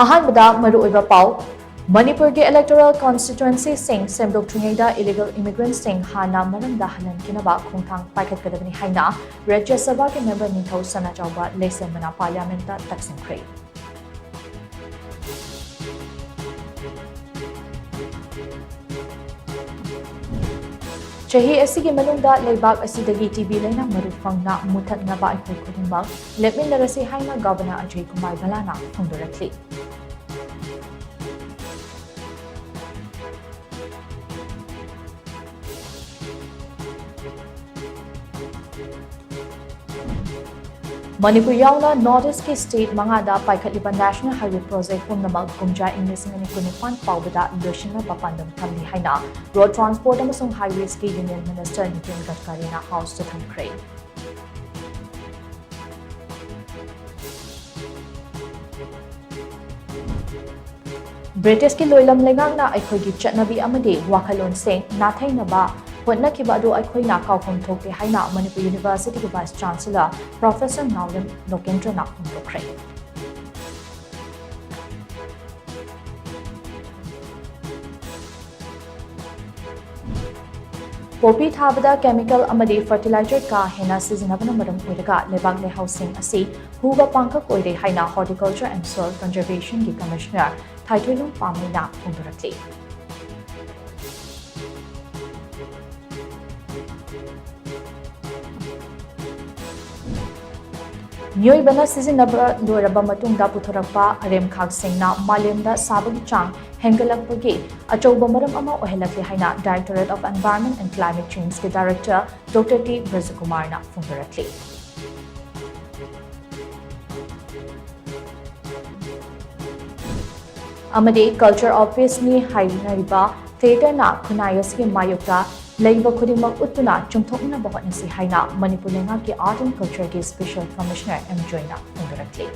ꯑꯍꯥꯟꯕꯗ ꯃꯔꯨꯑꯣꯏꯕ ꯄꯥꯎ ꯃꯅꯤꯄꯨꯔꯒꯤ electoral constituency sing ꯁꯦꯝꯗꯣꯛꯇ꯭ꯔꯤꯉꯩꯗ illegal immigrants sing ꯍꯥꯟꯅ ꯃꯔꯝꯗ ꯍꯜꯍꯟꯈꯤꯅꯕ ꯈꯣꯡꯊꯥꯡ ꯄꯥꯏꯈꯠꯀꯗꯕꯅꯤ ꯍꯥꯏꯅ ꯔꯥꯖ꯭ꯌ ꯁꯚꯥꯒꯤ ꯃꯦꯝꯕꯔ ꯅꯤꯡꯊꯧ ꯁꯅꯥꯆꯥꯎꯕ ꯂꯩꯁꯦꯝꯕꯅ ꯄꯥꯔꯂꯤꯌꯥꯃꯦꯟꯇ ꯇꯛꯁꯤꯟꯈ꯭ꯔꯦ꯫ ꯆꯍꯤ ꯑꯁꯤꯒꯤ ꯃꯅꯨꯡꯗ ꯂꯩꯕꯥꯛ ꯑꯁꯤꯗꯒꯤ ꯇꯤꯕꯤ ꯂꯩꯅꯥ ꯃꯔꯨ ꯐꯪꯅ ꯃꯨꯠꯊꯠꯅꯕ ꯑꯩꯈꯣꯏ ꯈꯨꯗꯤꯡꯃꯛ ꯂꯦꯞꯃꯤꯟꯅꯔꯁꯤ ꯍꯥꯏꯅ ꯒꯚꯔꯅꯔ ꯑꯖꯌ ꯀꯨꯃꯥꯔ ꯚꯜꯂꯥꯅ ꯐꯣꯡꯗꯣꯔꯛꯂꯤ꯫ Manipuri yauna North East ki state mangada paikhatliba National Highway Project pumnamak kumja ing 2019 paubada loisina papandam thamli haina Road Transport amasung Highways ki Union Minister Nitin Gadkari na house to thamkhre. British ki loilam lengang na aikhoigi chatnabi amade wakhalon sing nathainaba hotnakiba adu aikhoina kawkhom thokte haina Manipur University ki Vice Chancellor Professor Naulam Lokendra na phongdokre. Poppy thabada chemical amadi fertilizer ka hena sizinabana maram oiraga lebak le housing asi huba pangkak oire haina Horticulture and Soil Conservation ki Commissioner Thaithoilung Pamina phongdorakli. Myoibana sizinaba loiraba matungda puthorakpa arem khaksingna malemda sabagi chang hengalakpagi achouba maram ama ohelakli haina Directorate of Environment and Climate Change ki Director Dr. T. Brajakumar na phongdorakli. Amade Culture Office ni hainariba theater na khunayas ki mayokta Leiba khudimak utuna chungthokna bahotnasi haina Manipur lenga ki Art and Culture ki Special Commissioner M. Joyna phongdorakli.